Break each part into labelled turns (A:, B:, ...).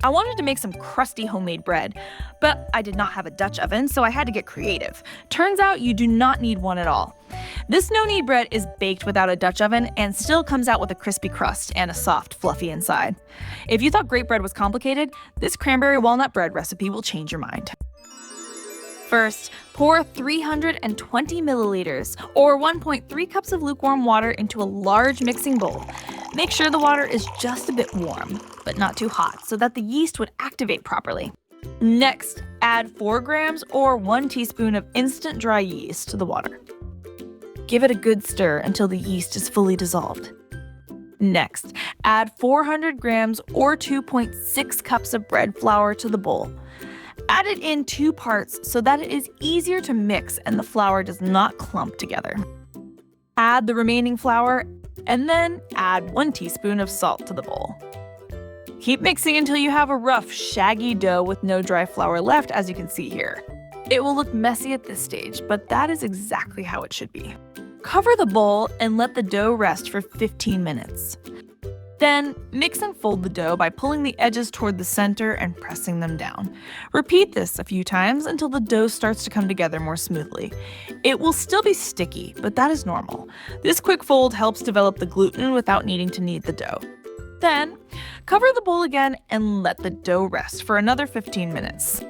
A: I wanted to make some crusty homemade bread, but I did not have a Dutch oven, so I had to get creative. Turns out you do not need one at all. This no-knead bread is baked without a Dutch oven and still comes out with a crispy crust and a soft, fluffy inside. If you thought grape bread was complicated, this cranberry walnut bread recipe will change your mind. First, pour 320 milliliters or 1.3 cups of lukewarm water into a large mixing bowl. Make sure the water is just a bit warm, but not too hot, so that the yeast would activate properly. Next, add 4 grams or 1 teaspoon of instant dry yeast to the water. Give it a good stir until the yeast is fully dissolved. Next, add 400 grams or 2.6 cups of bread flour to the bowl. Add it in 2 parts so that it is easier to mix and the flour does not clump together. Add the remaining flour and then add 1 teaspoon of salt to the bowl. Keep mixing until you have a rough, shaggy dough with no dry flour left, as you can see here. It will look messy at this stage, but that is exactly how it should be. Cover the bowl and let the dough rest for 15 minutes. Then, mix and fold the dough by pulling the edges toward the center and pressing them down. Repeat this a few times until the dough starts to come together more smoothly. It will still be sticky, but that is normal. This quick fold helps develop the gluten without needing to knead the dough. Then, cover the bowl again and let the dough rest for another 15 minutes.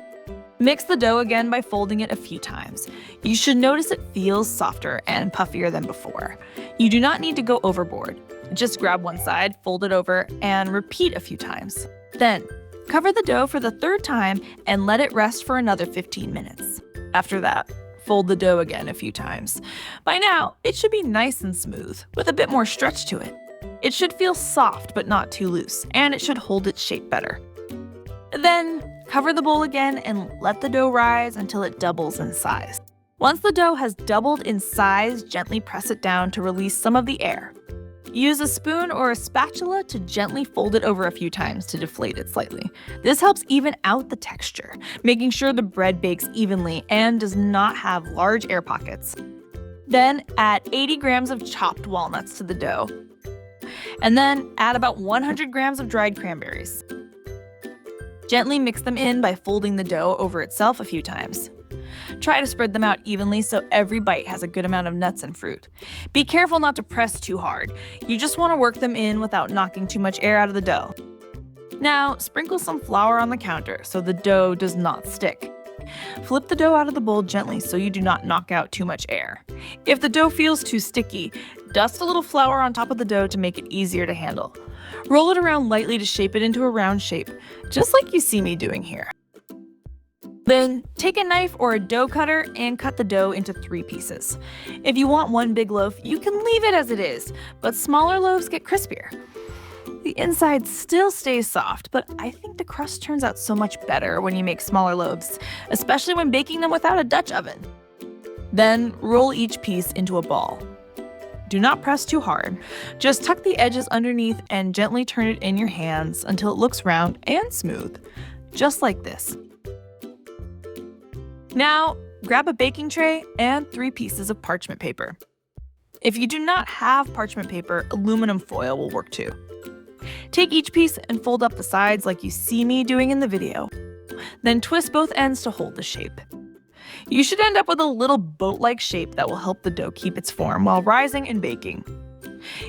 A: Mix the dough again by folding it a few times. You should notice it feels softer and puffier than before. You do not need to go overboard. Just grab one side, fold it over, and repeat a few times. Then, cover the dough for the 3rd time and let it rest for another 15 minutes. After that, fold the dough again a few times. By now, it should be nice and smooth, with a bit more stretch to it. It should feel soft but not too loose, and it should hold its shape better. Then, cover the bowl again and let the dough rise until it doubles in size. Once the dough has doubled in size, gently press it down to release some of the air. Use a spoon or a spatula to gently fold it over a few times to deflate it slightly. This helps even out the texture, making sure the bread bakes evenly and does not have large air pockets. Then add 80 grams of chopped walnuts to the dough. And then add about 100 grams of dried cranberries. Gently mix them in by folding the dough over itself a few times. Try to spread them out evenly so every bite has a good amount of nuts and fruit. Be careful not to press too hard. You just want to work them in without knocking too much air out of the dough. Now, sprinkle some flour on the counter so the dough does not stick. Flip the dough out of the bowl gently so you do not knock out too much air. If the dough feels too sticky, dust a little flour on top of the dough to make it easier to handle. Roll it around lightly to shape it into a round shape, just like you see me doing here. Then, take a knife or a dough cutter and cut the dough into 3 pieces. If you want one big loaf, you can leave it as it is, but smaller loaves get crispier. The inside still stays soft, but I think the crust turns out so much better when you make smaller loaves, especially when baking them without a Dutch oven. Then, roll each piece into a ball. Do not press too hard. Just tuck the edges underneath and gently turn it in your hands until it looks round and smooth, just like this. Now, grab a baking tray and 3 pieces of parchment paper. If you do not have parchment paper, aluminum foil will work too. Take each piece and fold up the sides like you see me doing in the video. Then twist both ends to hold the shape. You should end up with a little boat-like shape that will help the dough keep its form while rising and baking.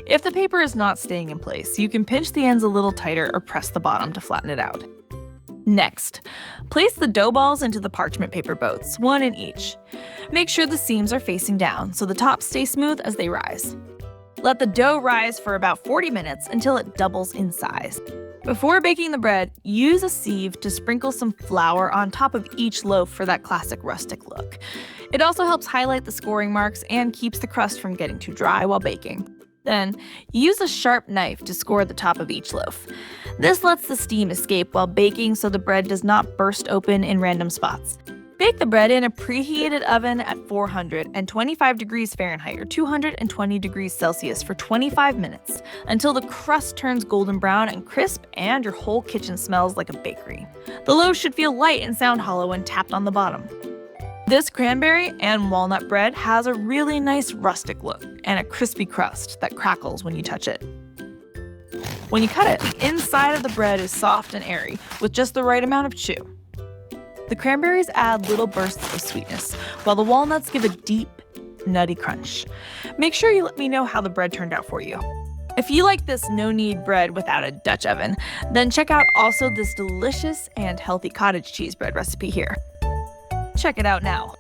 A: If the paper is not staying in place, you can pinch the ends a little tighter or press the bottom to flatten it out. Next, place the dough balls into the parchment paper boats, 1 in each. Make sure the seams are facing down so the tops stay smooth as they rise. Let the dough rise for about 40 minutes until it doubles in size. Before baking the bread, use a sieve to sprinkle some flour on top of each loaf for that classic rustic look. It also helps highlight the scoring marks and keeps the crust from getting too dry while baking. Then, use a sharp knife to score the top of each loaf. This lets the steam escape while baking so the bread does not burst open in random spots. Bake the bread in a preheated oven at 425 degrees Fahrenheit or 220 degrees Celsius for 25 minutes until the crust turns golden brown and crisp and your whole kitchen smells like a bakery. The loaves should feel light and sound hollow when tapped on the bottom. This cranberry and walnut bread has a really nice rustic look and a crispy crust that crackles when you touch it. When you cut it, the inside of the bread is soft and airy, with just the right amount of chew. The cranberries add little bursts of sweetness, while the walnuts give a deep, nutty crunch. Make sure you let me know how the bread turned out for you. If you like this no-knead bread without a Dutch oven, then check out also this delicious and healthy cottage cheese bread recipe here. Check it out now.